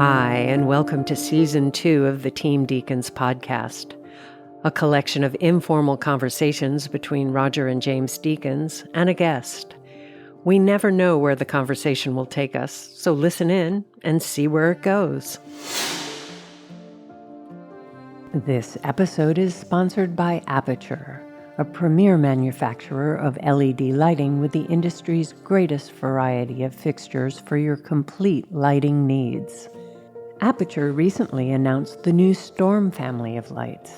Hi, and welcome to Season 2 of the Team Deakins Podcast, a collection of informal conversations between Roger and James Deakins and a guest. We never know where the conversation will take us, so listen in and see where it goes. This episode is sponsored by Aperture, a premier manufacturer of LED lighting with the industry's greatest variety of fixtures for your complete lighting needs. Aperture recently announced the new Storm family of lights.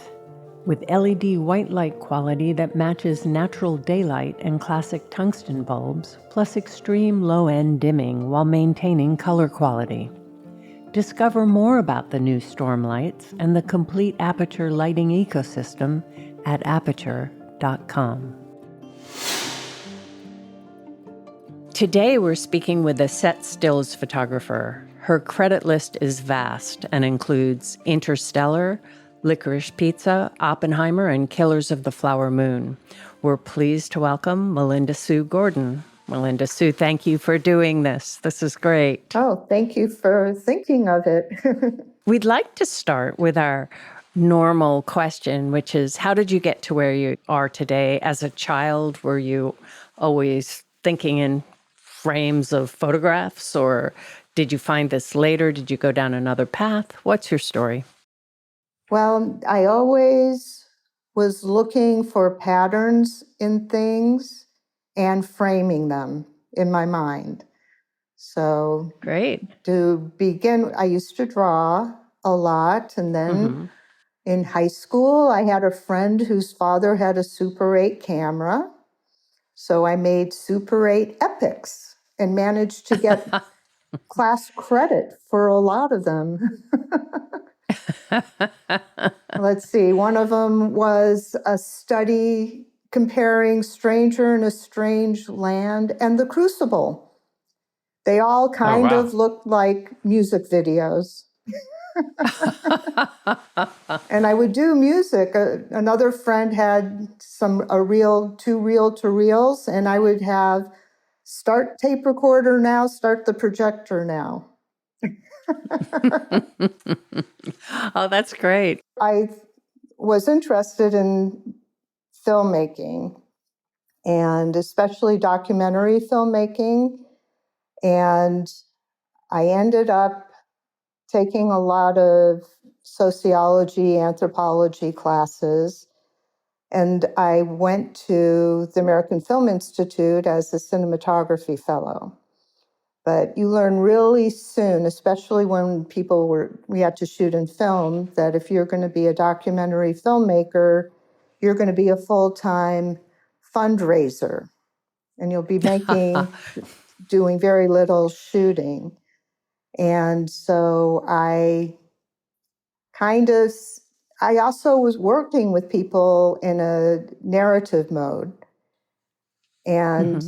With LED white light quality that matches natural daylight and classic tungsten bulbs, plus extreme low-end dimming while maintaining color quality. Discover more about the new Storm lights and the complete Aperture lighting ecosystem at aperture.com. Today we're speaking with a set stills photographer. Her credit list is vast and includes Interstellar, LICORICE PIZZA, Oppenheimer, and Killers of the Flower Moon. We're pleased to welcome Melinda Sue Gordon. Melinda Sue, thank you for doing this. This is great. Oh, thank you for thinking of it. We'd like to start with our normal question, which is, how did you get to where you are today? As a child, were you always thinking in frames of photographs, or did you find this later? Did you go down another path? What's your story? Well, I always was looking for patterns in things and framing them in my mind. So Great. to begin, I used to draw a lot. And then in high school, I had a friend whose father had a Super 8 camera. So I made Super 8 epics and managed to get class credit for a lot of them. Let's see. One of them was a study comparing Stranger in a Strange Land and The Crucible. They all kind of looked like music videos. And I would do music. Another friend had two reel-to-reels, and I would have start tape recorder now, start the projector now. Oh, that's great. I was interested in filmmaking, and especially documentary filmmaking. And I ended up taking a lot of sociology, anthropology classes. And I went to the American Film Institute as a cinematography fellow. But you learn really soon, especially when we had to shoot in film, that if you're going to be a documentary filmmaker, you're going to be a full-time fundraiser. And you'll be doing very little shooting. And so I also was working with people in a narrative mode. And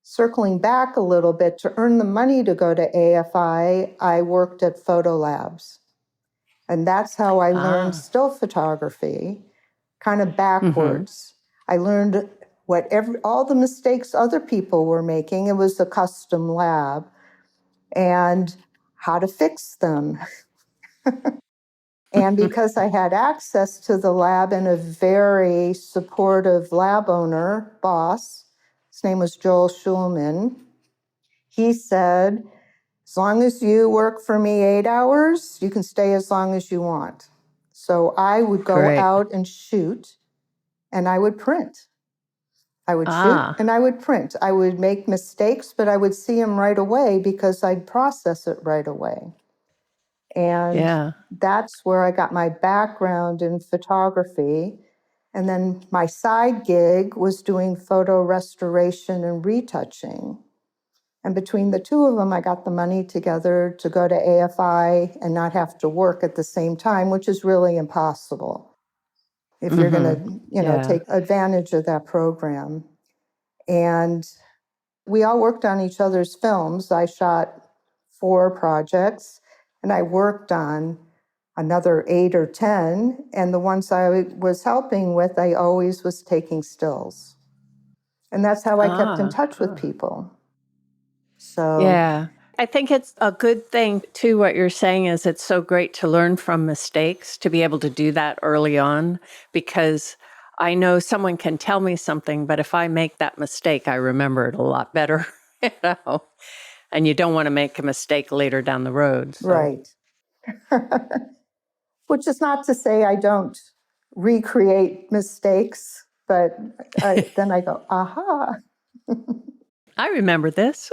circling back a little bit, to earn the money to go to AFI, I worked at photo labs. And that's how I learned still photography, kind of backwards. I learned all the mistakes other people were making. It was a custom lab, and how to fix them. And because I had access to the lab and a very supportive lab owner, boss, his name was Joel Schulman, he said, as long as you work for me 8 hours, you can stay as long as you want. So I would go out and shoot, and I would print. I would shoot and I would print. I would make mistakes, but I would see them right away because I'd process it right away. And that's where I got my background in photography. And then my side gig was doing photo restoration and retouching. And between the two of them, I got the money together to go to AFI and not have to work at the same time, which is really impossible if you're going to, take advantage of that program. And we all worked on each other's films. I shot 4 projects, and I worked on another 8 or 10. And the ones I was helping with, I always was taking stills. And that's how I kept in touch with people. So I think it's a good thing, too, what you're saying is it's so great to learn from mistakes, to be able to do that early on, because I know someone can tell me something, but if I make that mistake, I remember it a lot better, you know, and you don't want to make a mistake later down the road. So. Right. Which is not to say I don't recreate mistakes, but then I go, aha. I remember this.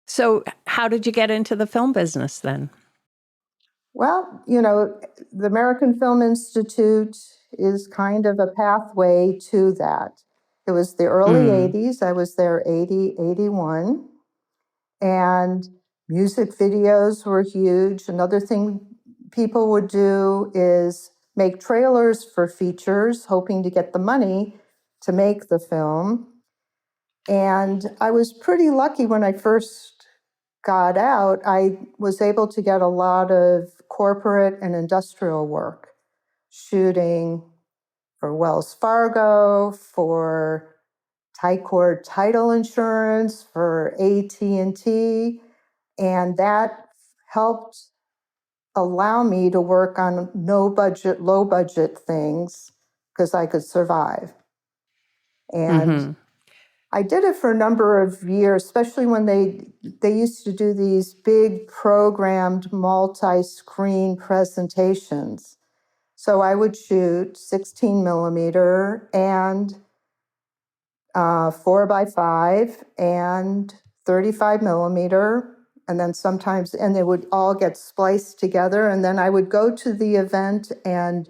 So how did you get into the film business then? Well, you know, the American Film Institute is kind of a pathway to that. It was the early 80s. I was there 80, 81. And music videos were huge. Another thing people would do is make trailers for features, hoping to get the money to make the film. And I was pretty lucky when I first got out. I was able to get a lot of corporate and industrial work, shooting for Wells Fargo, for Tycor Title Insurance, for AT&T, and that helped allow me to work on no budget, low budget things because I could survive. And I did it for a number of years, especially when they used to do these big programmed multi-screen presentations. So I would shoot 16 millimeter and 4x5 and 35 millimeter. And then sometimes, and they would all get spliced together. And then I would go to the event and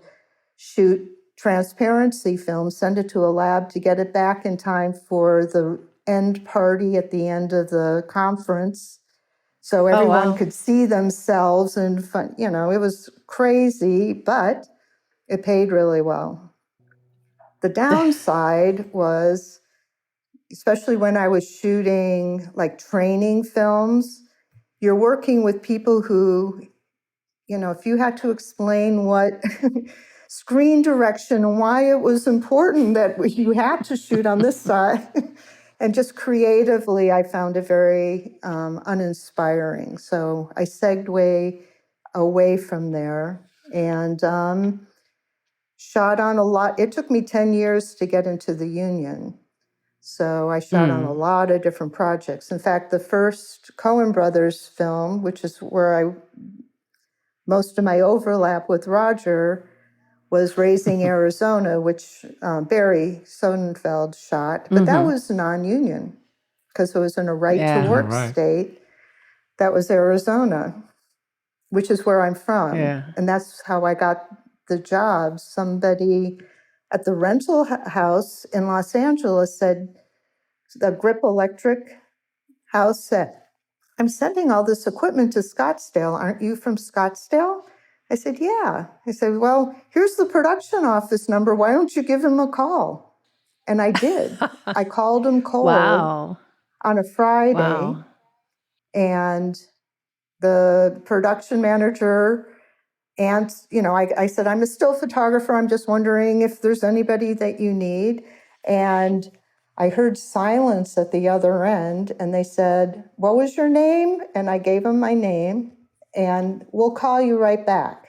shoot transparency film, send it to a lab to get it back in time for the end party at the end of the conference. So everyone could see themselves and fun, you know, it was crazy, but it paid really well. The downside was, especially when I was shooting like training films, you're working with people who, you know, if you had to explain what screen direction and why it was important that you had to shoot on this side, and just creatively, I found it very uninspiring. So I segued away from there and shot on a lot. It took me 10 years to get into the union. So I shot on a lot of different projects. In fact, the first Coen Brothers film, which is where most of my overlap with Roger, was Raising Arizona, which Barry Sonnenfeld shot. But that was non-union because it was in a right-to-work state. That was Arizona, which is where I'm from. Yeah. And that's how I got the job. Somebody at the rental house in Los Angeles said, the Grip Electric house said, I'm sending all this equipment to Scottsdale. Aren't you from Scottsdale? I said, yeah. I said, well, here's the production office number. Why don't you give him a call? And I did. I called him cold on a Friday. Wow. And the production manager, and, you know, I said, I'm a still photographer. I'm just wondering if there's anybody that you need. And I heard silence at the other end, and they said, what was your name? And I gave them my name, and we'll call you right back.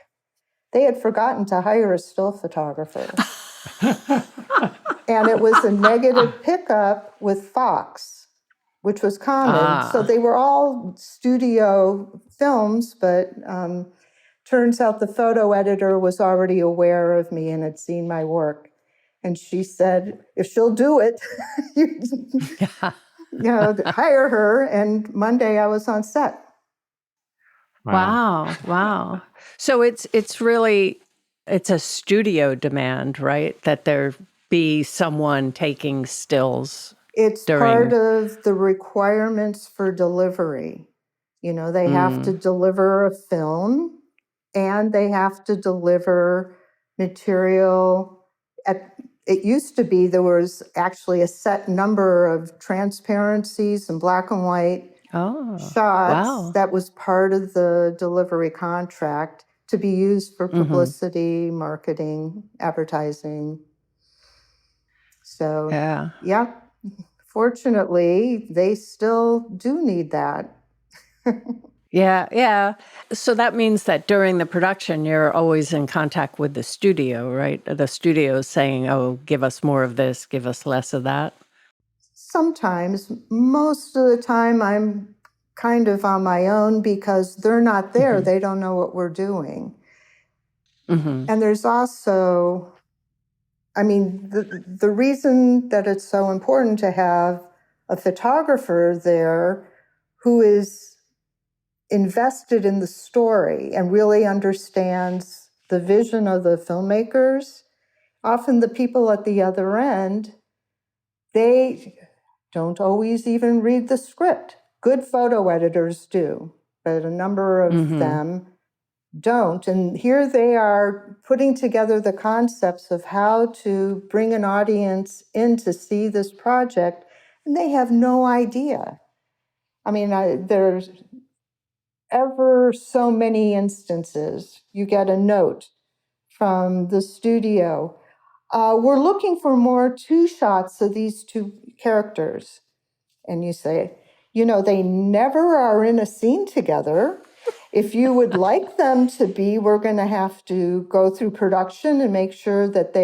They had forgotten to hire a still photographer. And it was a negative pickup with Fox, which was common. So they were all studio films, but turns out the photo editor was already aware of me and had seen my work. And she said, if she'll do it, you know, hire her. And Monday I was on set. Wow. So it's really, it's a studio demand, right? That there be someone taking stills. It's part of the requirements for delivery. You know, they have to deliver a film and they have to deliver material. It used to be there was actually a set number of transparencies and black and white shots that was part of the delivery contract to be used for publicity, marketing, advertising. So, yeah, fortunately, they still do need that. Yeah, yeah. So that means that during the production, you're always in contact with the studio, right? The studio is saying, oh, give us more of this, give us less of that. Sometimes, most of the time, I'm kind of on my own because they're not there. They don't know what we're doing. And there's also, I mean, the reason that it's so important to have a photographer there who is invested in the story and really understands the vision of the filmmakers. Often the people at the other end, they don't always even read the script. Good photo editors do, but a number of them don't. And here they are putting together the concepts of how to bring an audience in to see this project, and they have no idea. I mean, there's ever so many instances. You get a note from the studio. We're looking for more two shots of these two characters. And you say, they never are in a scene together. If you would like them to be, we're going to have to go through production and make sure that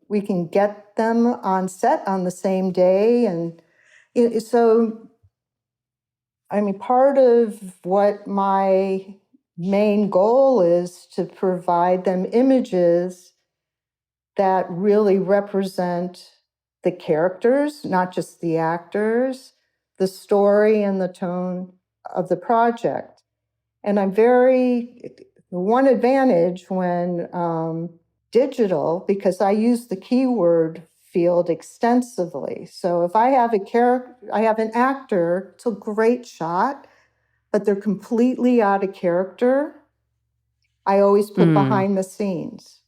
we can get them on set on the same day. And so, I mean, part of what my main goal is to provide them images that really represent the characters, not just the actors, the story and the tone of the project. And one advantage when digital, because I use the keyword field extensively. So if I have I have an actor, it's a great shot, but they're completely out of character, I always put behind the scenes,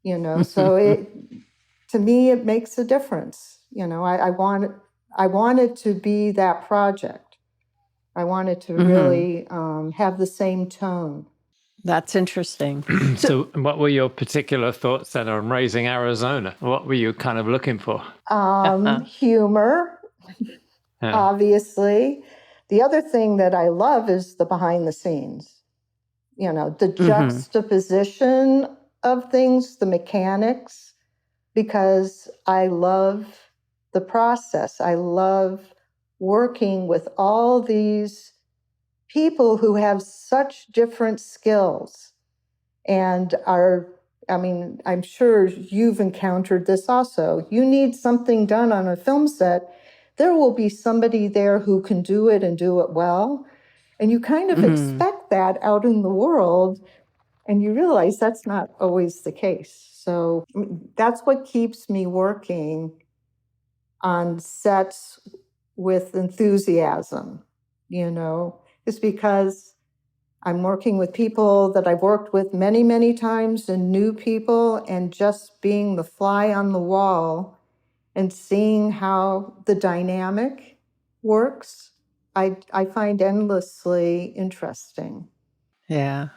so to me, it makes a difference. I want it to be that project. I want it to really have the same tone. That's interesting. So what were your particular thoughts then on Raising Arizona? What were you kind of looking for? Humor, obviously. The other thing that I love is the behind the scenes. The juxtaposition of things, the mechanics, because I love the process. I love working with all these people who have such different skills and I'm sure you've encountered this also. You need something done on a film set. There will be somebody there who can do it and do it well. And you kind of expect that out in the world, and you realize that's not always the case. So that's what keeps me working on sets with enthusiasm, is because I'm working with people that I've worked with many, many times and new people, and just being the fly on the wall and seeing how the dynamic works, I find endlessly interesting. Yeah.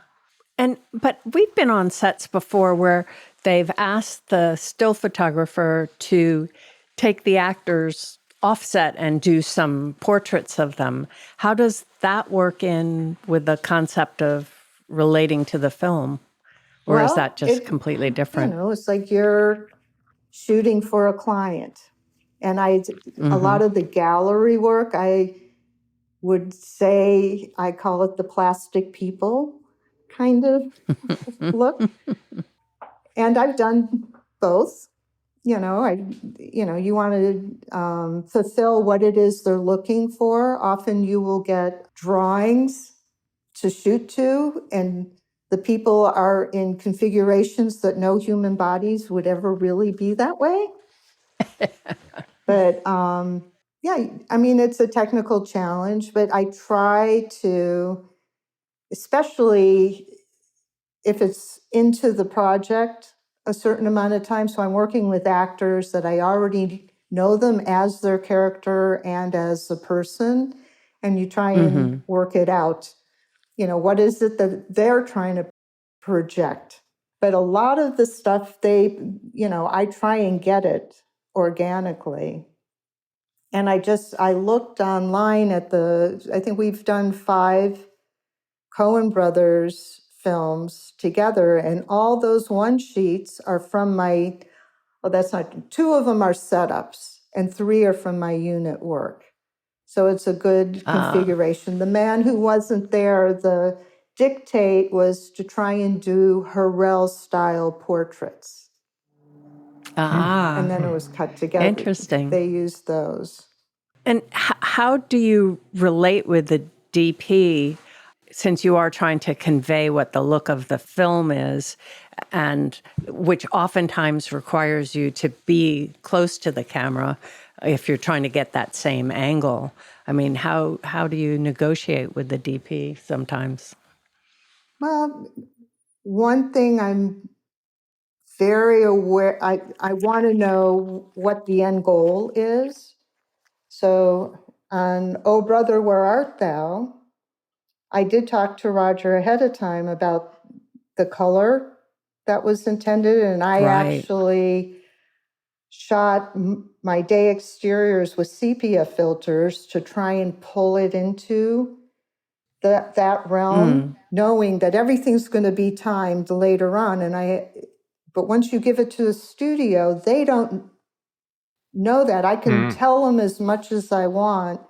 But we've been on sets before where they've asked the still photographer to take the actors offset and do some portraits of them. How does that work in with the concept of relating to the film? Or is that just completely different? It's like you're shooting for a client. And a lot of the gallery work, I would say, I call it the plastic people kind of look. And I've done both. You want to fulfill what it is they're looking for. Often you will get drawings to shoot to, and the people are in configurations that no human bodies would ever really be that way. But it's a technical challenge, but I try to, especially if it's into the project a certain amount of time. So I'm working with actors that I already know them as their character and as a person, and you try and work it out. What is it that they're trying to project? But a lot of the stuff I try and get it organically. And I looked online at I think we've done 5 Coen Brothers films together, and all those one sheets are from that's not, 2 of them are setups, and 3 are from my unit work. So it's a good configuration. The man who wasn't there, the dictate was to try and do Hurrell-style portraits. And then it was cut together. Interesting. They used those. And how do you relate with the DP, since you are trying to convey what the look of the film is, and which oftentimes requires you to be close to the camera if you're trying to get that same angle? I mean, how do you negotiate with the DP sometimes? Well, one thing I'm very aware, I want to know what the end goal is. So on Oh Brother, Where Art Thou, I did talk to Roger ahead of time about the color that was intended, and I actually shot my day exteriors with sepia filters to try and pull it into that realm, knowing that everything's going to be timed later on. But once you give it to a studio, they don't know that. I can tell them as much as I want.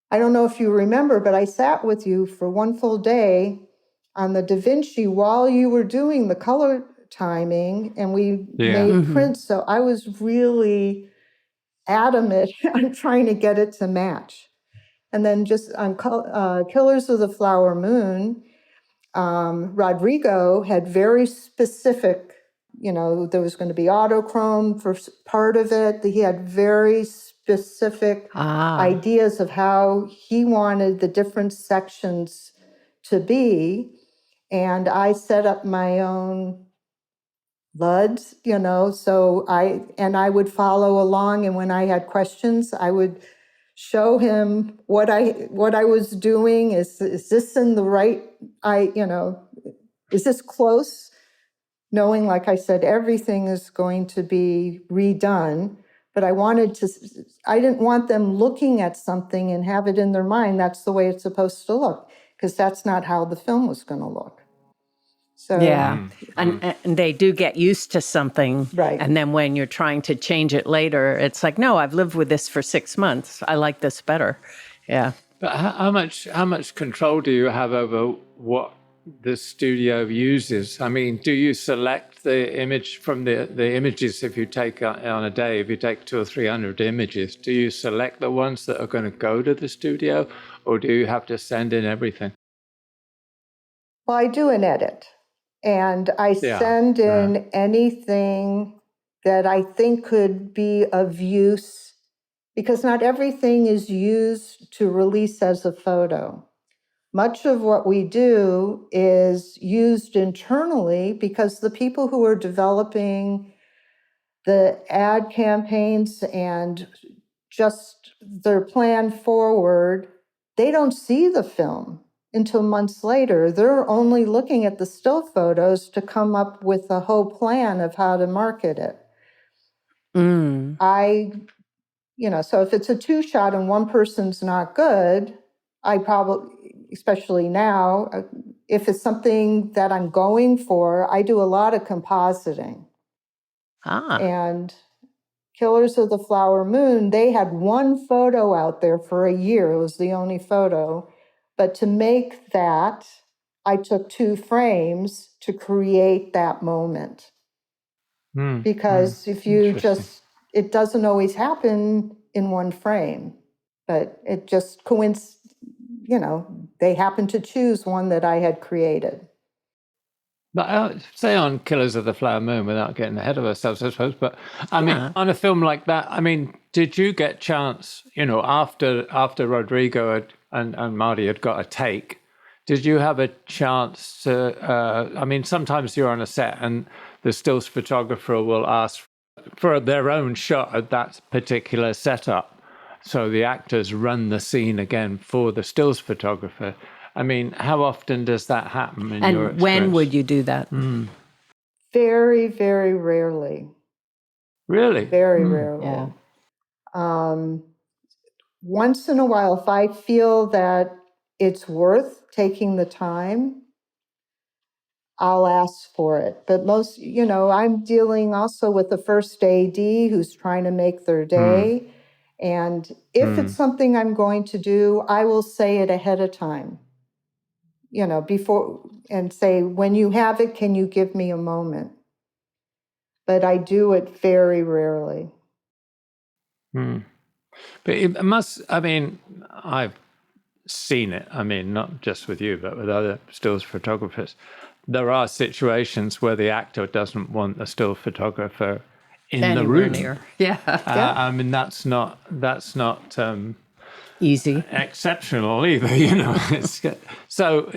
I don't know if you remember, but I sat with you for one full day on the Da Vinci while you were doing the color timing, and we made prints. So I was really adamant on trying to get it to match. And then just on Killers of the Flower Moon, Rodrigo had very specific, there was going to be autochrome for part of it. He had very specific ideas of how he wanted the different sections to be. And I set up my own LUDs, so I would follow along. And when I had questions, I would show him what I was doing. Is this in the right, is this close? Knowing, like I said, everything is going to be redone, but I didn't want them looking at something and have it in their mind, that's the way it's supposed to look, because that's not how the film was going to look. So and they do get used to something, right? And then when you're trying to change it later, it's like, no, I've lived with this for 6 months. I like this better. Yeah. But how much control do you have over what the studio uses? I mean, do you select the image from the images? If you take on a day, if you take 200 or 300 images, do you select the ones that are going to go to the studio, or do you have to send in everything? Well, I do an edit. And I send in anything that I think could be of use, because not everything is used to release as a photo. Much of what we do is used internally because the people who are developing the ad campaigns and just their plan forward, they don't see the film until months later. They're only looking at the still photos to come up with a whole plan of how to market it. So if it's a 2-shot and one person's not good, I probably, especially now, if it's something that I'm going for, I do a lot of compositing. And Killers of the Flower Moon, they had one photo out there for a year. It was the only photo. But to make that, I took 2 frames to create that moment. Because if you it doesn't always happen in one frame, but it just they happened to choose one that I had created. But say on Killers of the Flower Moon, without getting ahead of ourselves, I suppose, but I mean, on a film like that, I mean, did you get chance, after Rodrigo and Marty had got a take, did you have a chance to, I mean, sometimes you're on a set and the stills photographer will ask for their own shot at that particular setup. So the actors run the scene again for the stills photographer. I mean, how often does that happen in your experience? And when would you do that? Very, very rarely. Really? Very rarely. Yeah. Once in a while, if I feel that it's worth taking the time, I'll ask for it. But most, I'm dealing also with the first AD who's trying to make their day. And if it's something I'm going to do, I will say it ahead of time, before, and say, when you have it, can you give me a moment? But I do it very rarely. But it must, I've seen it, not just with you, but with other stills photographers. There are situations where the actor doesn't want the still photographer in the room. Near. Yeah. That's not Easy. exceptional either, So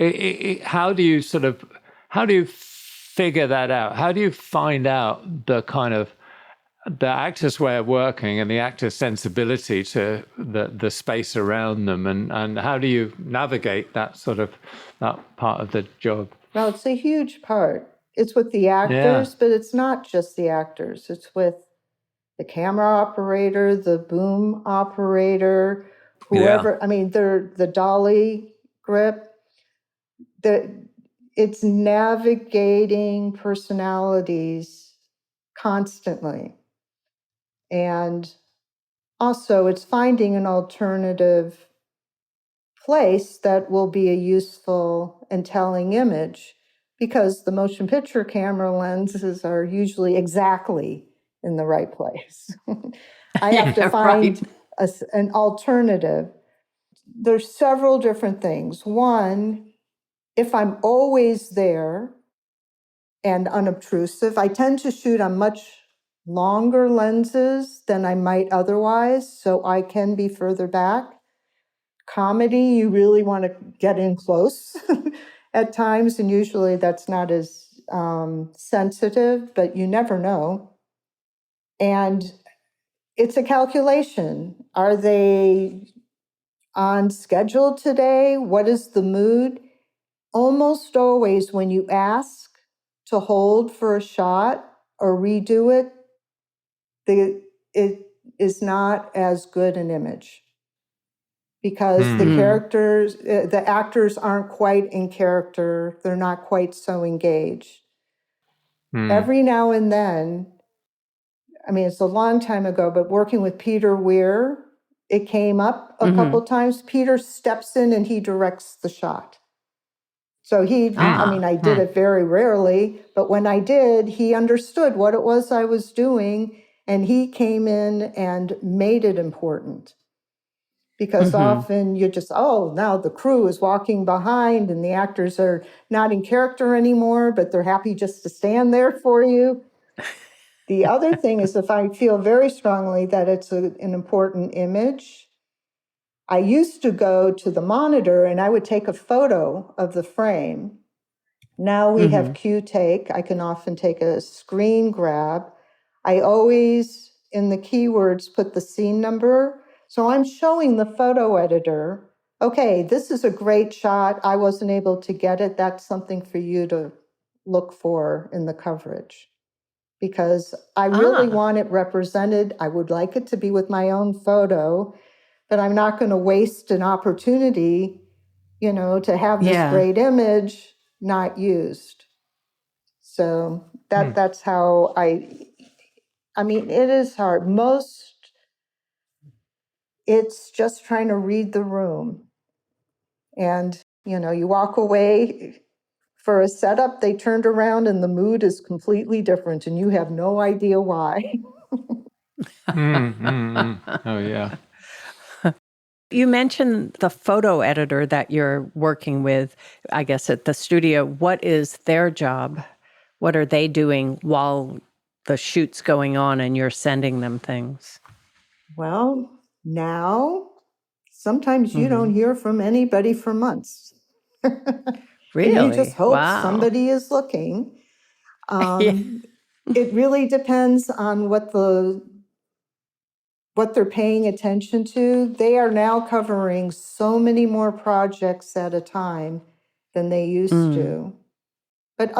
how do you figure that out? How do you find out the actor's way of working and the actor's sensibility to the space around them, and how do you navigate that part of the job? Well, it's a huge part. It's with the actors, but it's not just the actors. It's with the camera operator, the boom operator, whoever. They're the dolly grip. It's navigating personalities constantly. And also it's finding an alternative place that will be a useful and telling image, because the motion picture camera lenses are usually exactly in the right place. I have to find an alternative. There's several different things. One, if I'm always there and unobtrusive, I tend to shoot on much longer lenses than I might otherwise, so I can be further back. Comedy, you really want to get in close at times, and usually that's not as sensitive, but you never know. And it's a calculation. Are they on schedule today? What is the mood? Almost always when you ask to hold for a shot or redo it, it is not as good an image, because the actors aren't quite in character. They're not quite so engaged. Every now and then, it's a long time ago, but working with Peter Weir, it came up a couple times. Peter steps in and he directs the shot. So I did it very rarely, but when I did, he understood what it was I was doing, and he came in and made it important. Because often you just, now the crew is walking behind and the actors are not in character anymore, but they're happy just to stand there for you. The other thing is, if I feel very strongly that it's an important image, I used to go to the monitor and I would take a photo of the frame. Now we have Q-Take. I can often take a screen grab. I always, in the keywords, put the scene number. So I'm showing the photo editor, okay, this is a great shot. I wasn't able to get it. That's something for you to look for in the coverage, because I really want it represented. I would like it to be with my own photo, but I'm not going to waste an opportunity, to have this great image not used. So that's how it is hard. It's just trying to read the room. And, you walk away for a setup, they turned around and the mood is completely different and you have no idea why. Oh, yeah. You mentioned the photo editor that you're working with, I guess, at the studio. What is their job? What are they doing while the shoot's going on and you're sending them things? Well, now, sometimes you don't hear from anybody for months. Really? And you just hope somebody is looking. It really depends on what they're paying attention to. They are now covering so many more projects at a time than they used to. But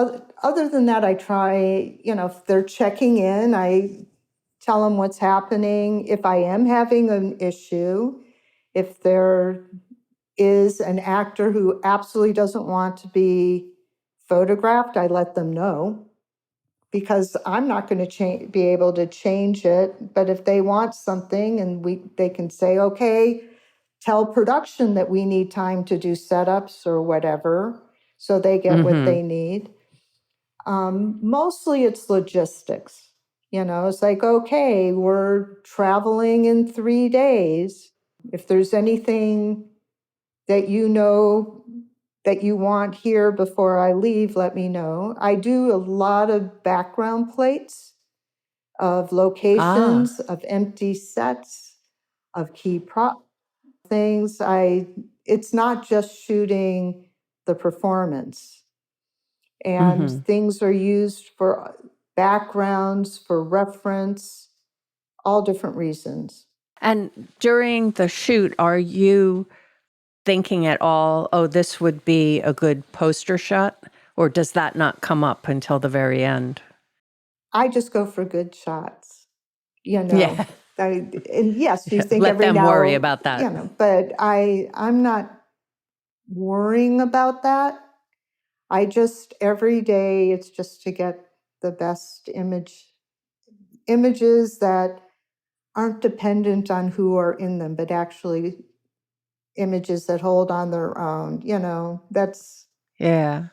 other than that, I try, if they're checking in, I tell them what's happening. If I am having an issue, if there is an actor who absolutely doesn't want to be photographed, I let them know, because I'm not going to be able to change it. But if they want something and they can say, okay, tell production that we need time to do setups or whatever, so they get what they need. Mostly it's logistics. It's like, okay, we're traveling in 3 days. If there's anything that that you want here before I leave, let me know. I do a lot of background plates of locations, of empty sets, of key prop things. It's not just shooting the performance. And things are used for backgrounds, for reference, all different reasons. And during the shoot, are you thinking at all, oh, this would be a good poster shot? Or does that not come up until the very end? I just go for good shots, Yeah. And yes, you think Let every them now, worry about that. But I'm not worrying about that. I just, every day, it's just to get the best images that aren't dependent on who are in them, but actually images that hold on their own, that's... Yeah.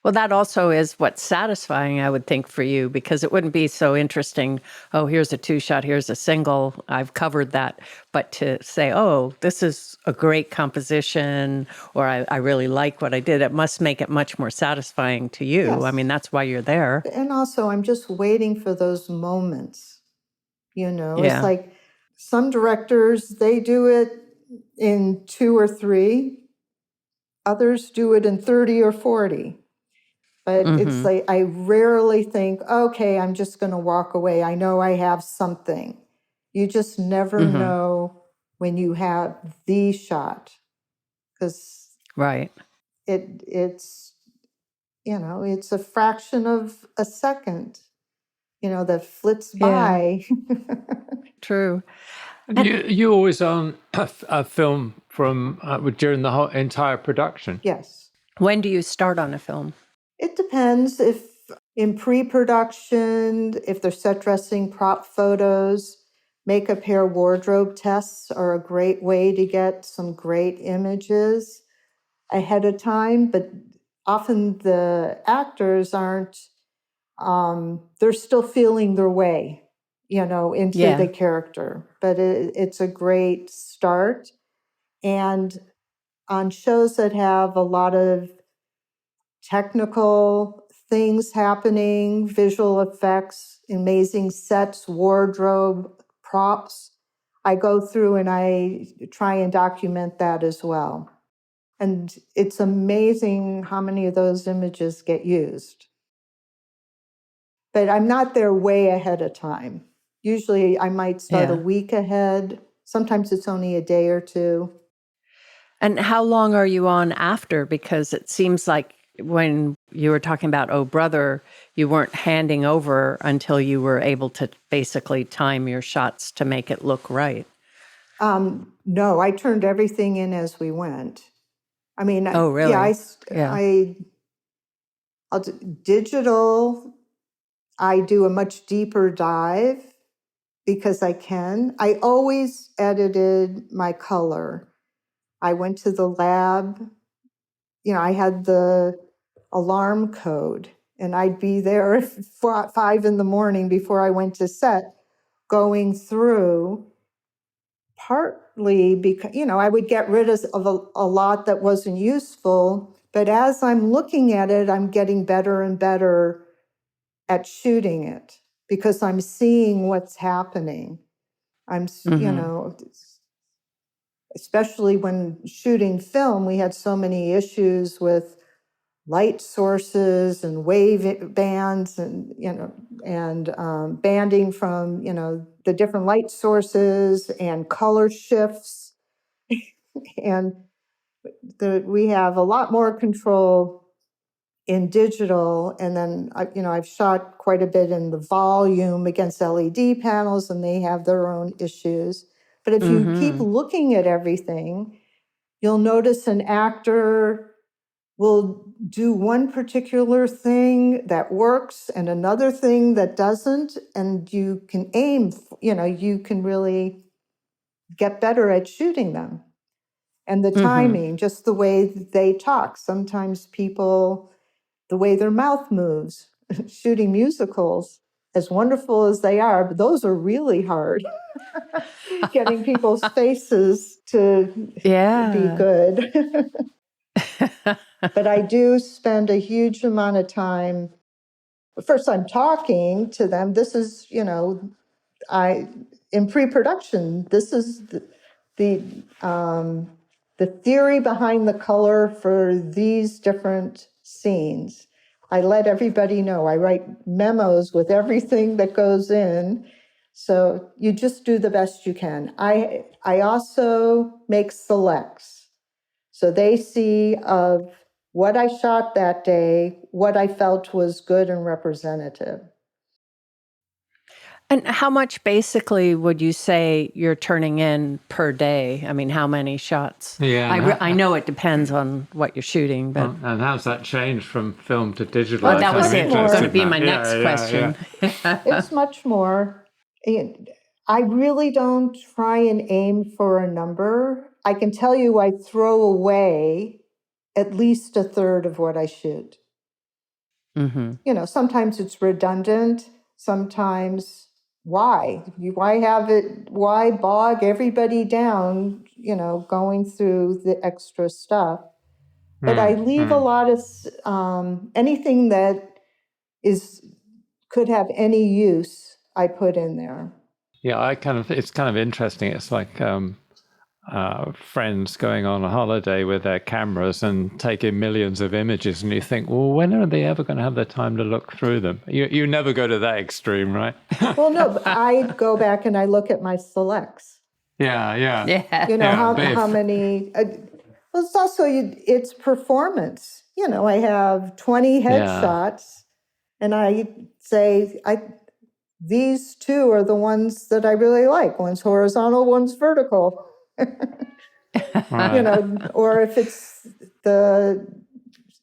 Well, that also is what's satisfying, I would think, for you, because it wouldn't be so interesting. Oh, here's a 2-shot, here's a single. I've covered that. But to say, oh, this is a great composition, or I really like what I did, it must make it much more satisfying to you. Yes. I mean, that's why you're there. And also, I'm just waiting for those moments. Yeah. It's like some directors, they do it in 2 or 3. Others do it in 30 or 40. But it's like, I rarely think, okay, I'm just going to walk away. I know I have something. You just never know when you have the shot, because right. It's it's a fraction of a second, that flits by. True. You always own a film from during the whole entire production? Yes. When do you start on a film? It depends. If in pre-production, if they're set dressing, prop photos, makeup, hair, wardrobe tests are a great way to get some great images ahead of time. But often the actors aren't, they're still feeling their way, into the character. But it's a great start. And on shows that have a lot of technical things happening, visual effects, amazing sets, wardrobe, props, I go through and I try and document that as well. And it's amazing how many of those images get used. But I'm not there way ahead of time. Usually I might start a week ahead. Sometimes it's only a day or 2. And how long are you on after? Because it seems like when you were talking about Oh Brother, you weren't handing over until you were able to basically time your shots to make it look right. No, I turned everything in as we went. I mean, oh, really? I'll do digital. I do a much deeper dive because I can. I always edited my color. I went to the lab. I had the alarm code, and I'd be there at 5 in the morning before I went to set, going through, partly because, I would get rid of a lot that wasn't useful. But as I'm looking at it, I'm getting better and better at shooting it because I'm seeing what's happening. I'm, especially when shooting film, we had so many issues with light sources and wave bands and, banding from, the different light sources and color shifts. And we have a lot more control in digital, and then I've shot quite a bit in the volume against LED panels, and they have their own issues. But if you keep looking at everything, you'll notice an actor will do one particular thing that works and another thing that doesn't, and you can aim, you can really get better at shooting them. And the timing, just the way they talk. Sometimes people, the way their mouth moves, shooting musicals, as wonderful as they are, but those are really hard. Getting people's faces to be good. But I do spend a huge amount of time. First, I'm talking to them. This is, in pre-production, this is the theory behind the color for these different scenes. I let everybody know. I write memos with everything that goes in. So you just do the best you can. I also make selects. So they see of what I shot that day, what I felt was good and representative. And how much basically would you say you're turning in per day? I mean, how many shots? Yeah. I know it depends on what you're shooting, but... And how's that changed from film to digital? Well, that was it. That would be my next question. It's much more. I really don't try and aim for a number. I can tell you I throw away at least a third of what I shoot. Sometimes it's redundant. Sometimes why have it? Why bog everybody down? Going through the extra stuff. But I leave a lot of anything that could have any use. I put in there. Yeah, it's kind of interesting. It's like friends going on a holiday with their cameras and taking millions of images, and you think, well, when are they ever going to have the time to look through them? You never go to that extreme, right? Well, no, but I go back and I look at my selects. Yeah. How many? Well, it's also it's performance. I have 20 headshots, and I say these two are the ones that I really like. One's horizontal, one's vertical. Right. Or if it's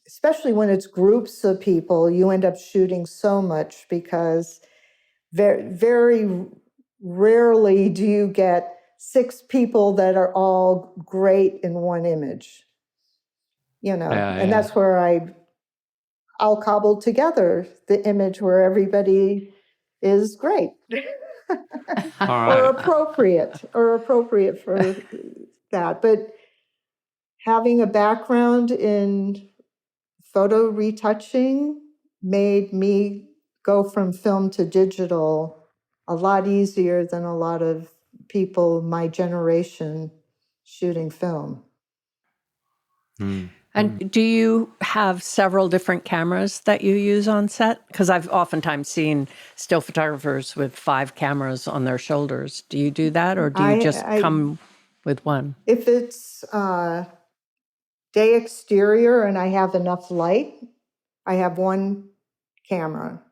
especially when it's groups of people, you end up shooting so much because very, very rarely do you get 6 people that are all great in one image. And that's where I'll cobble together the image where everybody is great. Or appropriate for that. But having a background in photo retouching made me go from film to digital a lot easier than a lot of people my generation shooting film. And do you have several different cameras that you use on set? Because I've oftentimes seen still photographers with 5 cameras on their shoulders. Do you do that, or do you just come with one? If it's day exterior and I have enough light, I have one camera.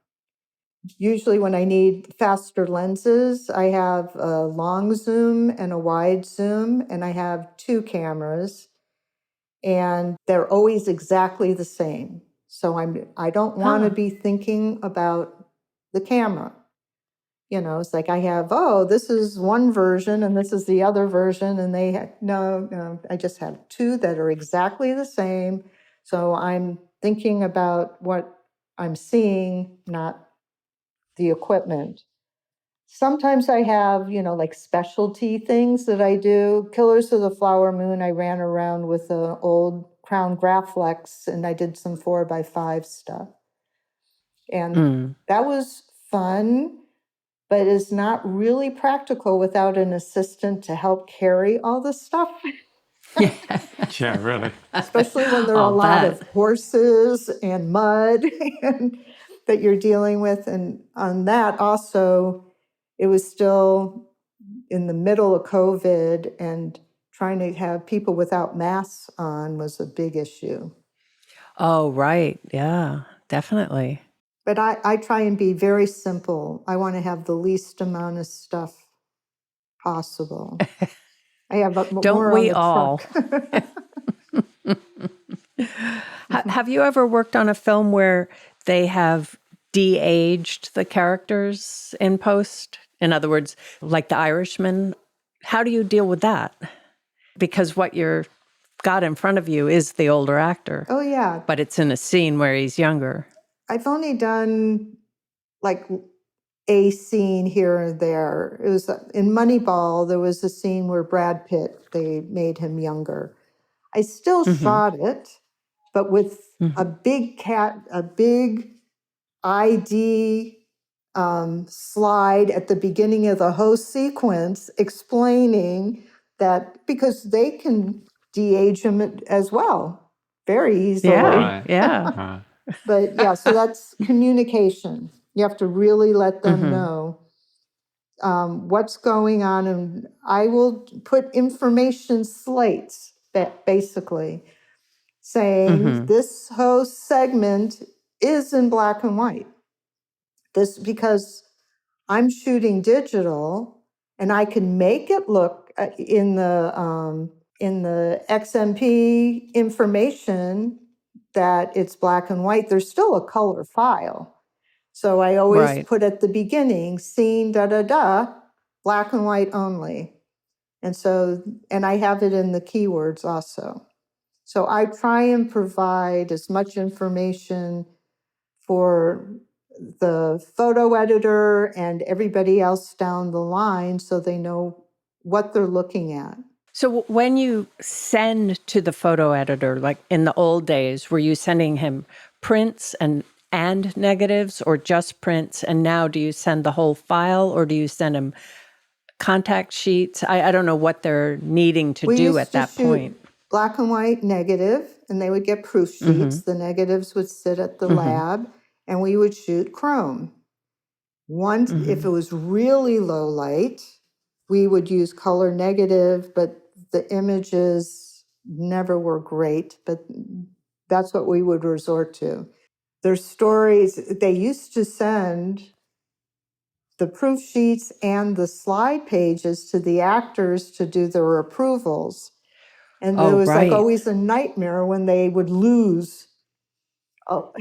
Usually when I need faster lenses, I have a long zoom and a wide zoom, and I have 2 cameras. And they're always exactly the same. So I don't want to be thinking about the camera. It's like I have, this is one version and this is the other version. And no, I just have 2 that are exactly the same. So I'm thinking about what I'm seeing, not the equipment. Sometimes I have, like specialty things that I do. Killers of the Flower Moon, I ran around with an old Crown Graflex and I did some 4x5 stuff. And that was fun, but it's not really practical without an assistant to help carry all the stuff. Yeah, really. Especially when there are a lot of horses and mud that you're dealing with. And on that also, it was still in the middle of COVID, and trying to have people without masks on was a big issue. Oh, right. Yeah, definitely. But I try and be very simple. I want to have the least amount of stuff possible. I have Don't more on we the all? truck. Have you ever worked on a film where they have de-aged the characters in post? In other words, like The Irishman. How do you deal with that? Because what you're got in front of you is the older actor, Oh, yeah. but it's in a scene where he's younger. I've only done like a scene here and there. It was in Moneyball, there was a scene where Brad Pitt, they made him younger. I still shot it, but with a big ID slide at the beginning of the whole sequence explaining that because they can de-age him as well very easily. Yeah, yeah. But yeah, so that's communication. You have to really let them know what's going on. And I will put information slates, basically, saying this whole segment is in black and white. This because I'm shooting digital, and I can make it look in the XMP information that it's black and white. There's still a color file. So I always put at the beginning, scene, black and white only. And I have it in the keywords also. So I try and provide as much information for the photo editor and everybody else down the line so they know what they're looking at. So when you send to the photo editor, like in the old days, were you sending him prints and negatives or just prints? And now do you send the whole file or do you send him contact sheets? I don't know what they're needing to do at that point. Black and white negative, and they would get proof sheets. The negatives would sit at the lab, and we would shoot chrome. Once, if it was really low light, we would use color negative, but the images never were great, but that's what we would resort to. There's stories, they used to send the proof sheets and the slide pages to the actors to do their approvals. And there was like always a nightmare when they would lose. Oh,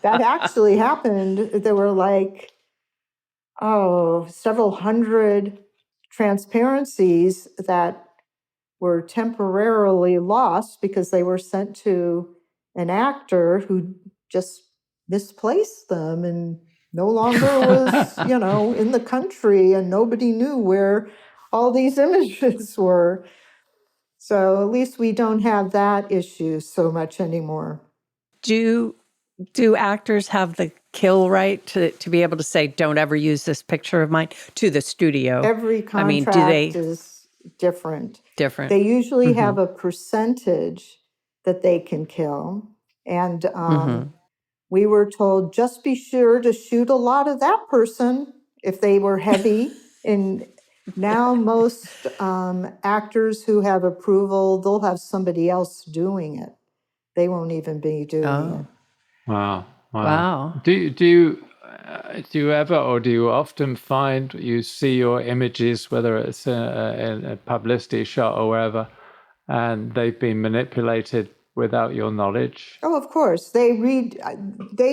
that actually happened. There were like, several hundred transparencies that were temporarily lost because they were sent to an actor who just misplaced them and no longer was, in the country, and nobody knew where all these images were. So at least we don't have that issue so much anymore. Do actors have the kill right to be able to say, don't ever use this picture of mine to the studio? Every contract is different. They usually have a percentage that they can kill. And we were told, just be sure to shoot a lot of that person if they were heavy. And now most actors who have approval, they'll have somebody else doing it. They won't even be doing it. Wow. Do you ever, or do you often find you see your images, whether it's in a publicity shot or wherever, and they've been manipulated without your knowledge? Oh, of course. They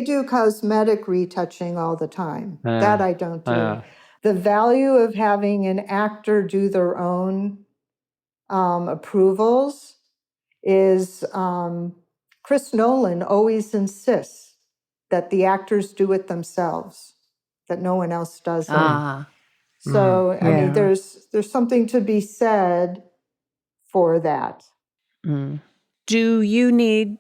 do cosmetic retouching all the time. That I don't do. The value of having an actor do their own approvals is Chris Nolan always insists that the actors do it themselves, that no one else does it. So, I mean, there's something to be said for that. Do you need,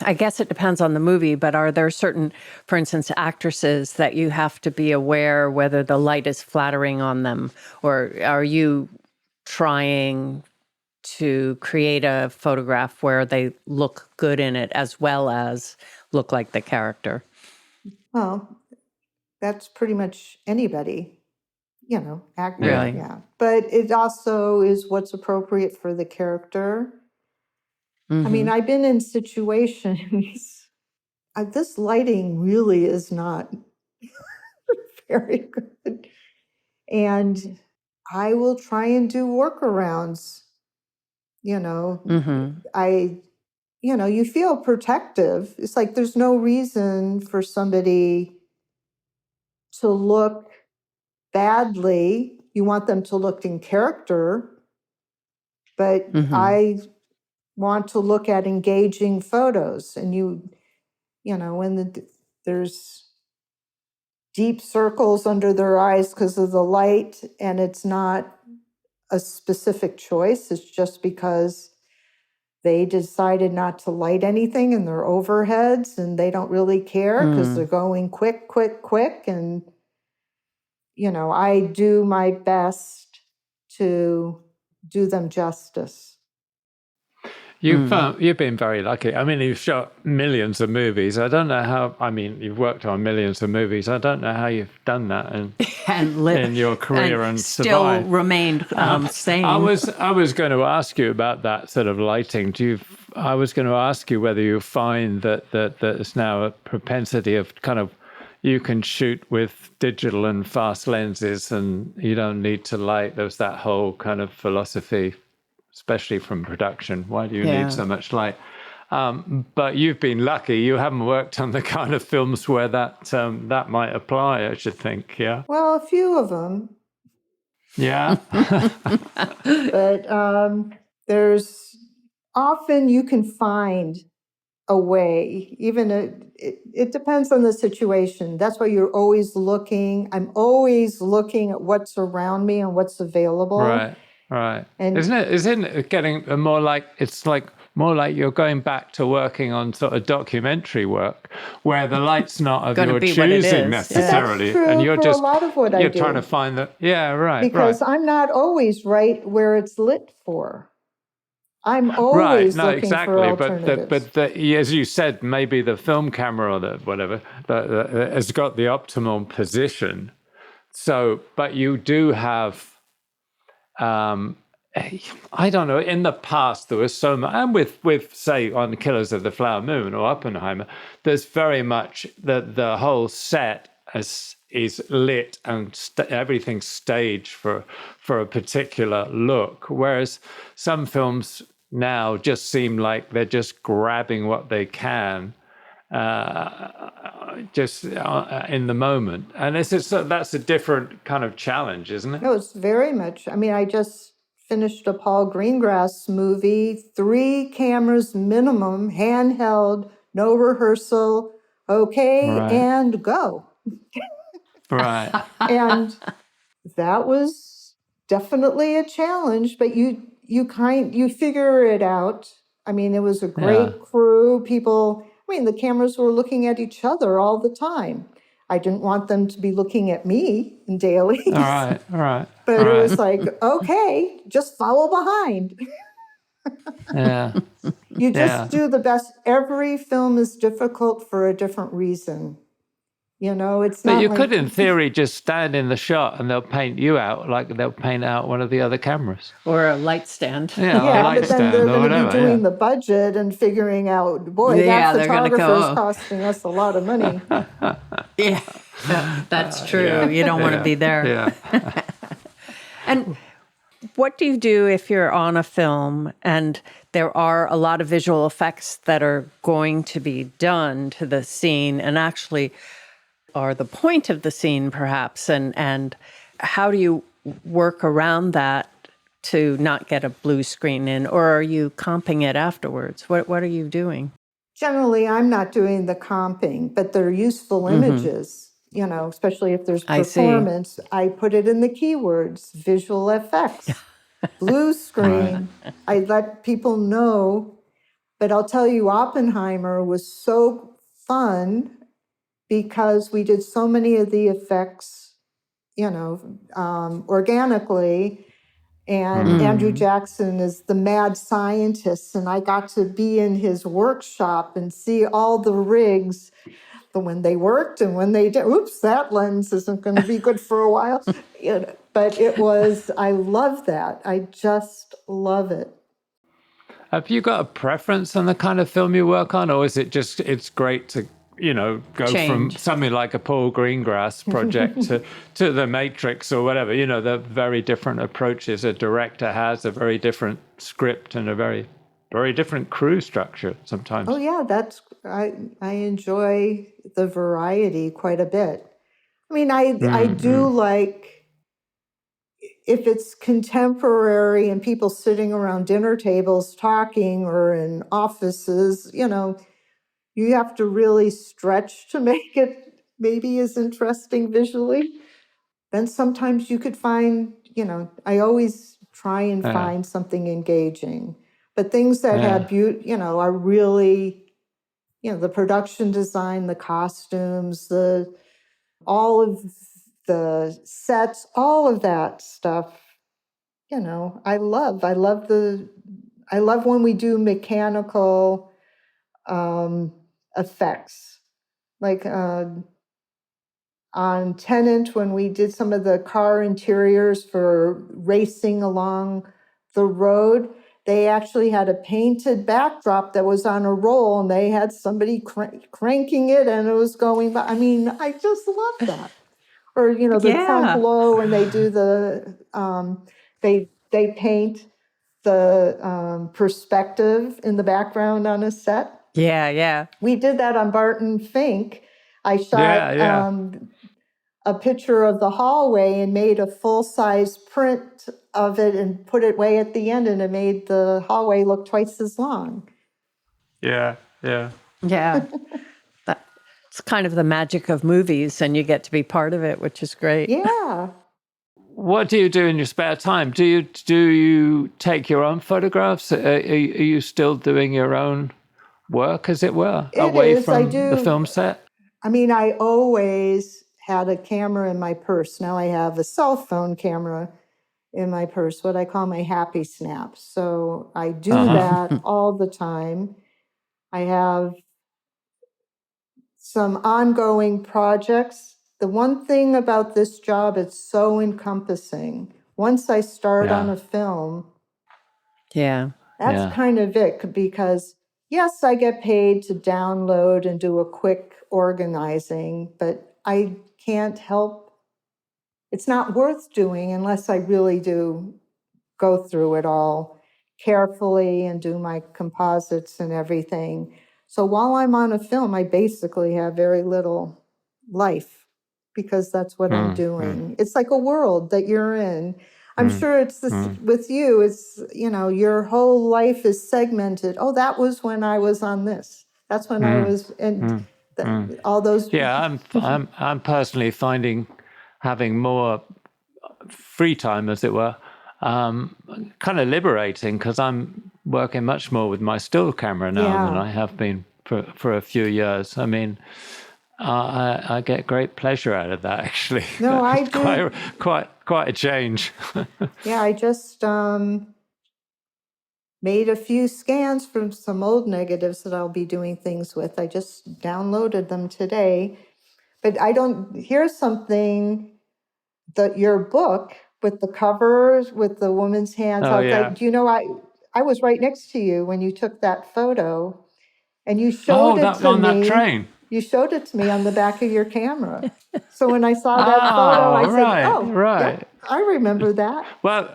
I guess it depends on the movie, but are there certain, for instance, actresses that you have to be aware whether the light is flattering on them? Or are you trying to create a photograph where they look good in it as well as look like the character? Well, that's pretty much anybody, actor. Really? Yeah. But it also is what's appropriate for the character. I mean, I've been in situations, this lighting really is not very good. And I will try and do workarounds. You feel protective. It's like there's no reason for somebody to look badly. You want them to look in character, but I want to look at engaging photos. And when there's deep circles under their eyes because of the light, and it's not a specific choice, it's just because they decided not to light anything in their overheads and they don't really care because they're going quick, quick, quick. And, I do my best to do them justice. You've been very lucky. I mean, you've shot millions of movies. I don't know how. I mean, you've worked on millions of movies. I don't know how you've done that in your career and still survived. remained sane. I was going to ask you about that sort of lighting. I was going to ask you whether you find that there's now a propensity of kind of you can shoot with digital and fast lenses and you don't need to light. There's that whole kind of philosophy, especially from production. Why do you need so much light? But you've been lucky. You haven't worked on the kind of films where that might apply, I should think, yeah? Well, a few of them. Yeah? But there's often you can find a way, even it depends on the situation. That's why you're always looking. I'm always looking at what's around me and what's available. Right. And isn't it getting more like you're going back to working on sort of documentary work where the light's not of your choosing necessarily. That's true and you're for just a lot of what I do. You're trying to find because I'm not always right where it's lit for. I'm always looking for alternatives. But as you said, maybe the film camera or the whatever has got the optimal position. So, but you do have. I don't know. In the past, there was so much, and with say on Killers of the Flower Moon or Oppenheimer, there's very much the whole set is lit and everything's staged for a particular look. Whereas some films now just seem like they're just grabbing what they can. Just in the moment. And that's a different kind of challenge, isn't it? No, it's very much. I mean, I just finished a Paul Greengrass movie, 3 cameras minimum, handheld, no rehearsal, and go. Right. And that was definitely a challenge, but you figure it out. I mean, it was a great crew. People, the cameras were looking at each other all the time. I didn't want them to be looking at me in dailies. All right. But it was like, okay, just follow behind. Yeah. You just do the best. Every film is difficult for a different reason. It's not. But you could, in theory, just stand in the shot and they'll paint you out like they'll paint out one of the other cameras. Or a light stand. Yeah, but then they're going to be doing the budget and figuring out, that photographer is costing us a lot of money. That's true. Yeah. You don't want to be there. Yeah. And what do you do if you're on a film and there are a lot of visual effects that are going to be done to the scene and actually are the point of the scene, perhaps, and how do you work around that to not get a blue screen in, or are you comping it afterwards? What are you doing? Generally, I'm not doing the comping, but they're useful images, especially if there's performance. I put it in the keywords, visual effects, blue screen. I let people know, but I'll tell you, Oppenheimer was so fun because we did so many of the effects, organically. And Andrew Jackson is the mad scientist. And I got to be in his workshop and see all the rigs, when they worked and when they did. Oops, that lens isn't going to be good for a while. But I love that. I just love it. Have you got a preference on the kind of film you work on, or is it just it's great to go from something like a Paul Greengrass project to The Matrix or whatever? The very different approaches a director has, a very different script, and a very very different crew structure sometimes. Oh yeah, I enjoy the variety quite a bit. I mean, I do like if it's contemporary and people sitting around dinner tables talking or in offices, you have to really stretch to make it maybe as interesting visually. Then sometimes you could find, I always try and find something engaging. But things that have beauty, are really, the production design, the costumes, all of the sets, all of that stuff, I love when we do mechanical effects. Like on Tenet, when we did some of the car interiors for racing along the road, they actually had a painted backdrop that was on a roll, and they had somebody cranking it, and it was going by. I mean, I just love that. Or the trunk low, and they do the they paint the perspective in the background on a set. Yeah. We did that on Barton Fink. I shot a picture of the hallway and made a full-size print of it and put it way at the end, and it made the hallway look twice as long. Yeah. It's kind of the magic of movies, and you get to be part of it, which is great. Yeah. What do you do in your spare time? Do you take your own photographs? Are you still doing your own work, as it were, away from the film set? I mean, I always had a camera in my purse. Now I have a cell phone camera in my purse, what I call my happy snaps. So I do that all the time. I have some ongoing projects. The one thing about this job, it's so encompassing. Once I start on a film, that's kind of it, because yes, I get paid to download and do a quick organizing, but I can't help. It's not worth doing unless I really do go through it all carefully and do my composites and everything. So while I'm on a film, I basically have very little life, because that's what I'm doing. It's like a world that you're in. I'm sure it's this with you. It's, your whole life is segmented. Oh, that was when I was on this. That's when I was in all those. Yeah, I'm personally finding having more free time, as it were, kind of liberating, because I'm working much more with my still camera now than I have been for a few years. I mean, I get great pleasure out of that, actually. No, I do. Quite a change. Yeah, I just made a few scans from some old negatives that I'll be doing things with. I just downloaded them today. But here's something, that your book with the covers, with the woman's hands. I was right next to you when you took that photo, and you showed it to me. That train. You showed it to me on the back of your camera. So when I saw that photo, I said, yep, I remember that. Well,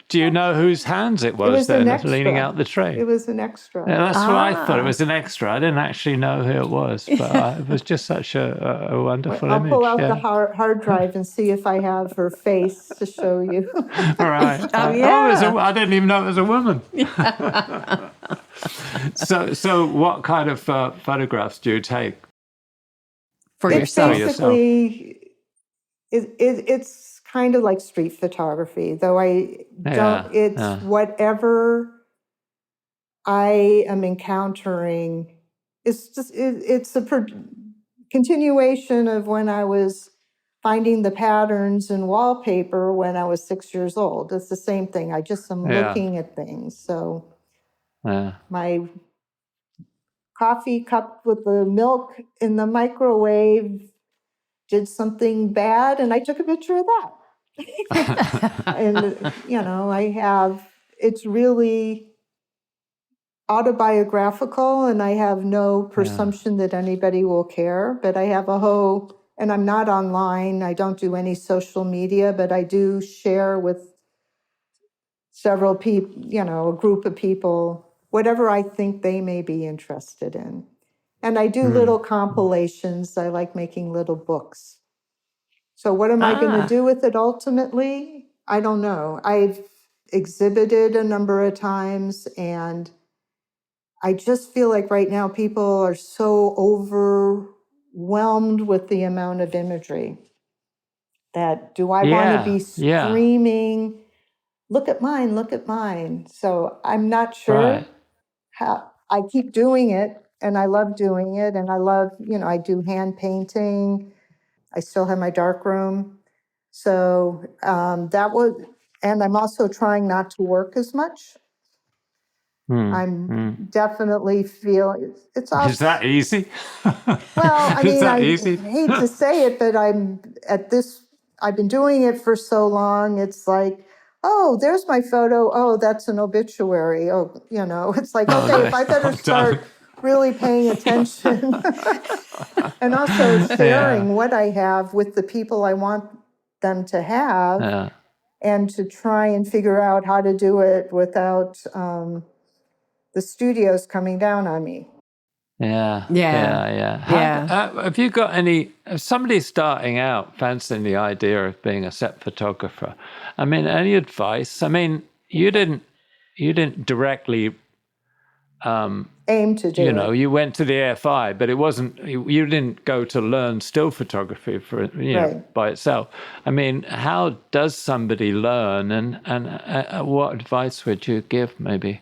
do you know whose hands it was then, leaning out the tray? It was an extra. Yeah, that's what I thought. It was an extra. I didn't actually know who it was, but it was just such a wonderful image. I'll pull out the hard drive and see if I have her face to show you. All right. I didn't even know it was a woman. So what kind of photographs do you take? For yourself? Basically, it's kind of like street photography, though I don't. It's whatever I am encountering. It's a continuation of when I was finding the patterns in wallpaper when I was 6 years old. It's the same thing. I just am looking at things. So my coffee cup with the milk in the microwave did something bad, and I took a picture of that. And, it's really, autobiographical, and I have no presumption that anybody will care, but I have and I'm not online. I don't do any social media, but I do share with several people, a group of people, whatever I think they may be interested in. And I do little compilations. I like making little books. So what am I going to do with it ultimately? I don't know. I've exhibited a number of times, and I just feel like right now people are so overwhelmed with the amount of imagery that do I want to be screaming, look at mine, look at mine. So I'm not sure how. I keep doing it, and I love doing it, and I love, I do hand painting. I still have my dark room. So and I'm also trying not to work as much. I'm definitely feel it's also, Is that easy? Well, I mean, I easy? hate to say it, but I've been doing it for so long. It's like, oh, there's my photo. Oh, that's an obituary. Oh, it's like, okay, if I better start really paying attention and also sharing what I have with the people I want them to have, and to try and figure out how to do it without the studios coming down on me. Yeah. Have you got if somebody's starting out fancying the idea of being a set photographer, I mean, any advice? I mean, you didn't directly aim to do it. You went to the AFI, but it wasn't, you didn't go to learn still photography for by itself. I mean, how does somebody learn, and what advice would you give maybe?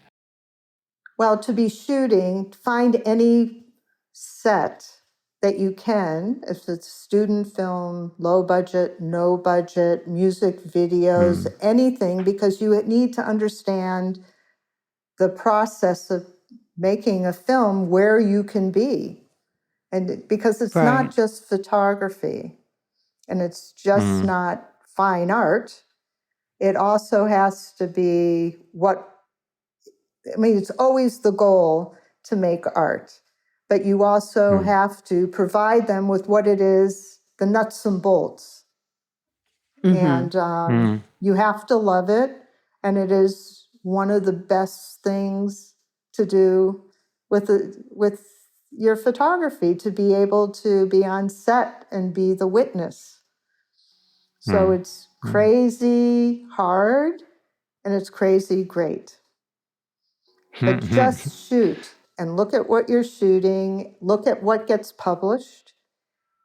Well, to be shooting, find any set that you can, if it's student film, low budget, no budget, music videos, anything, because you need to understand the process of making a film where you can be. And because it's not just photography, and it's just not fine art, it also has to be it's always the goal to make art, but you also have to provide them with what it is, the nuts and bolts. And you have to love it. And it is one of the best things to do with your photography, to be able to be on set and be the witness. So it's crazy hard, and it's crazy great. But just shoot and look at what you're shooting, look at what gets published,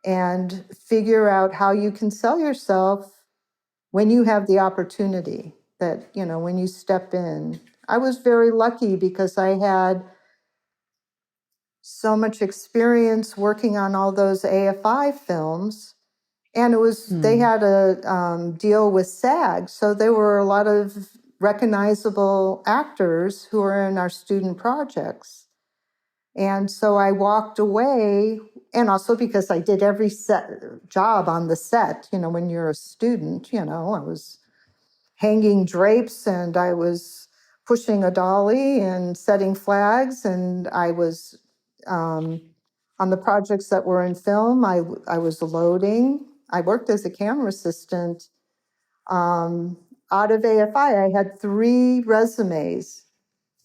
and figure out how you can sell yourself when you have the opportunity, that, when you step in. I was very lucky because I had so much experience working on all those AFI films, and they had a deal with SAG, so there were a lot of recognizable actors who are in our student projects. And so I walked away, and also because I did every job on the set, when you're a student, I was hanging drapes, and I was pushing a dolly and setting flags, and I was on the projects that were in film, I was loading. I worked as a camera assistant. Out of AFI, I had 3 resumes.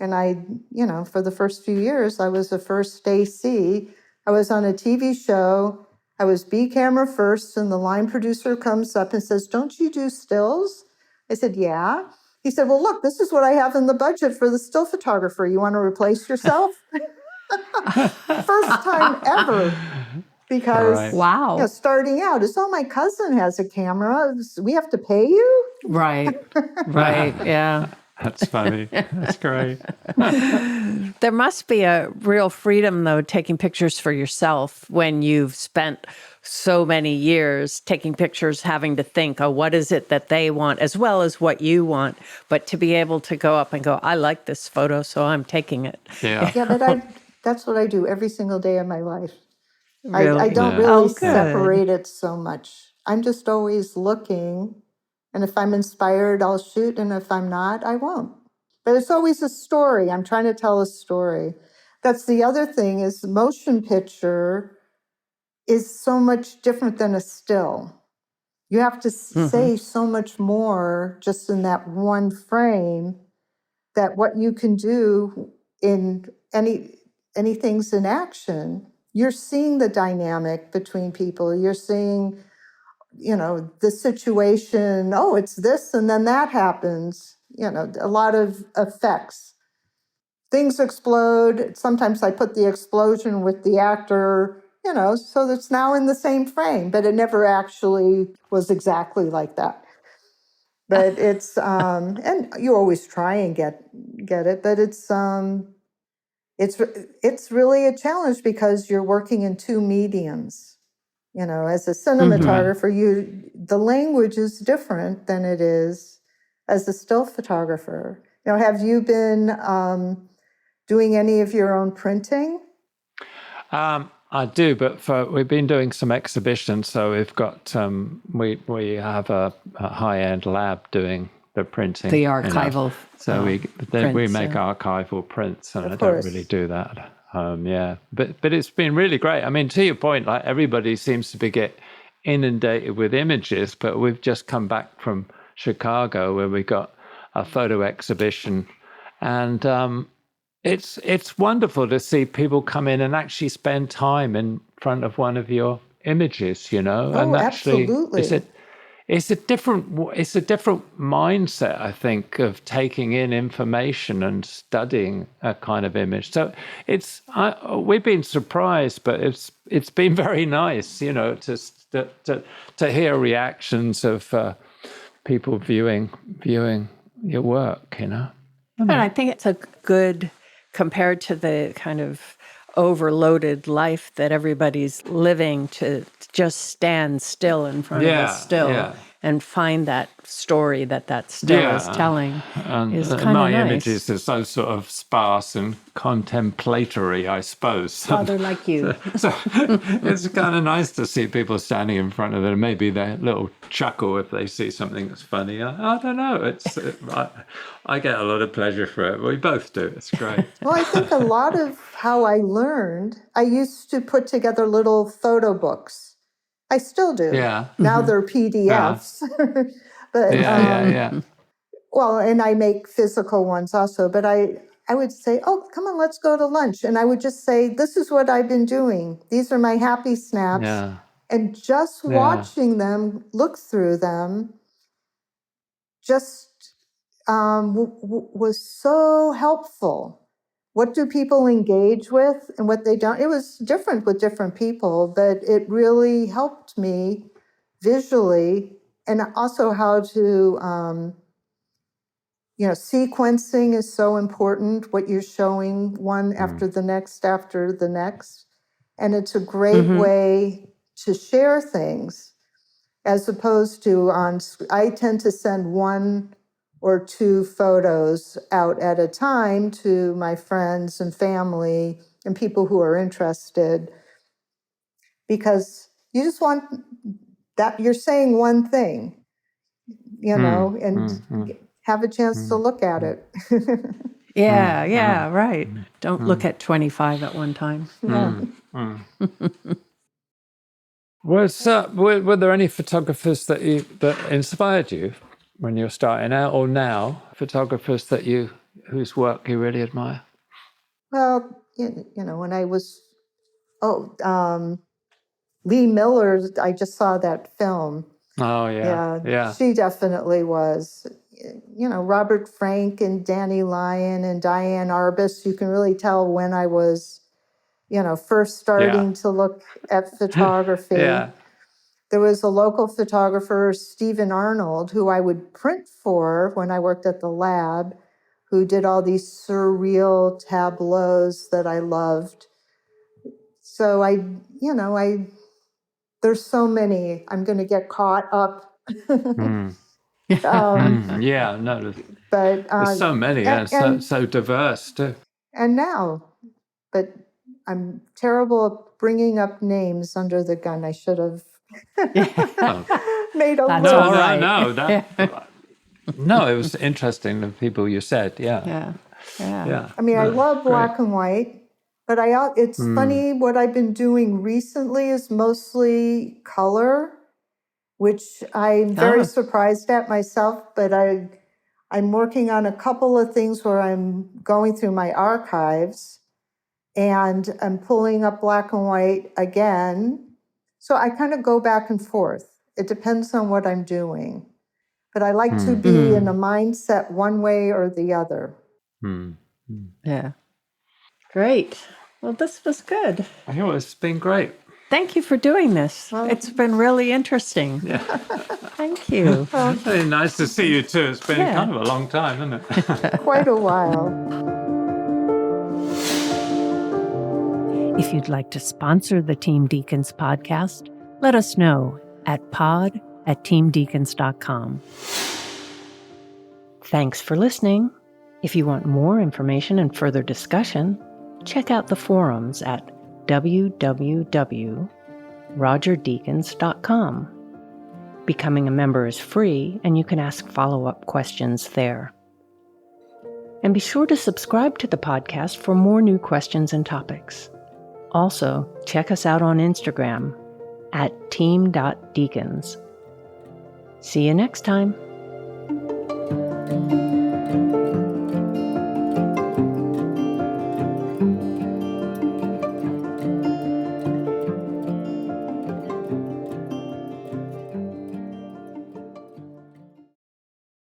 And for the first few years, I was the first AC. I was on a TV show. I was B camera first, and the line producer comes up and says, "Don't you do stills?" I said, "Yeah." He said, "Well, look, this is what I have in the budget for the still photographer. You want to replace yourself?" First time ever. Because starting out, it's, "Oh, my cousin has a camera. We have to pay you?" Right. Yeah. That's funny. That's great. There must be a real freedom, though, taking pictures for yourself when you've spent so many years taking pictures, having to think, oh, what is it that they want, as well as what you want. But to be able to go up and go, I like this photo, so I'm taking it. Yeah. Yeah, but that's what I do every single day of my life. Really? I don't really separate it so much. I'm just always looking. And if I'm inspired, I'll shoot. And if I'm not, I won't. But it's always a story. I'm trying to tell a story. That's the other thing is motion picture is so much different than a still. You have to say so much more just in that one frame that what you can do in anything's in action. You're seeing the dynamic between people. You're seeing, the situation. Oh, it's this, and then that happens. A lot of effects. Things explode. Sometimes I put the explosion with the actor, so it's now in the same frame, but it never actually was exactly like that. But it's and you always try and get it, but it's really a challenge because you're working in two mediums. As a cinematographer, the language is different than it is as a still photographer. Have you been doing any of your own printing? I do, but we've been doing some exhibitions. So we've got we have a high-end lab doing the printing, the archival. So we make archival prints, and I don't really do that. But it's been really great. I mean, to your point, like everybody seems to get inundated with images, but we've just come back from Chicago where we got a photo exhibition, and it's wonderful to see people come in and actually spend time in front of one of your images, and actually, absolutely. It's a different mindset, I think, of taking in information and studying a kind of image. So we've been surprised, but it's been very nice, to hear reactions of people viewing your work, And I think it's a good, compared to the kind of overloaded life that everybody's living, to just stand still in front of a still and find that story that still is telling is kind of nice. My images are so sort of sparse and contemplatory, I suppose. Rather like you. So it's kind of nice to see people standing in front of it, and maybe they little chuckle if they see something that's funny. I don't know. I get a lot of pleasure for it. We both do. It's great. Well, I think a lot of how I learned, I used to put together little photo books. I still do. Yeah. Now they're PDFs. But well, and I make physical ones also. But I would say, oh, come on, let's go to lunch. And I would just say, this is what I've been doing. These are my happy snaps. Yeah. And just watching them, look through them, just was so helpful. What do people engage with and what they don't? It was different with different people, but it really helped me visually, and also how to, sequencing is so important, what you're showing one after the next, And it's a great way to share things as opposed to I tend to send one or two photos out at a time to my friends and family and people who are interested, because you just want that you're saying one thing, and have a chance to look at it. Right. Don't look at 25 at one time. Were there any photographers that inspired you when you were starting out, or now photographers whose work you really admire? Well, when I was Lee Miller, I just saw that film. Oh yeah. She definitely was. Robert Frank and Danny Lyon and Diane Arbus. You can really tell when I was, first starting to look at photography. There was a local photographer, Stephen Arnold, who I would print for when I worked at the lab, who did all these surreal tableaus that I loved. So there's so many. I'm going to get caught up. But there's so many, and so diverse too. And now, but I'm terrible at bringing up names under the gun. I should have made a No. No, it was interesting, the people you said. Yeah. I mean, I No, love black great. and white, but it's funny, what I've been doing recently is mostly color, which I'm very surprised at myself, but I'm working on a couple of things where I'm going through my archives and I'm pulling up black and white again. So I kind of go back and forth. It depends on what I'm doing. But I like to be in a mindset one way or the other. Yeah. Great. Well, this was good. I think it's been great. Thank you for doing this. Well, It's been really interesting. Yeah. Thank you. Very nice to see you too. It's been kind of a long time, isn't it? Quite a while. If you'd like to sponsor the Team Deakins podcast, let us know at pod@teamdeakins.com. Thanks for listening. If you want more information and further discussion, check out the forums at www.rogerdeakins.com. Becoming a member is free, and you can ask follow-up questions there. And be sure to subscribe to the podcast for more new questions and topics. Also, check us out on Instagram at team.deakins. See you next time.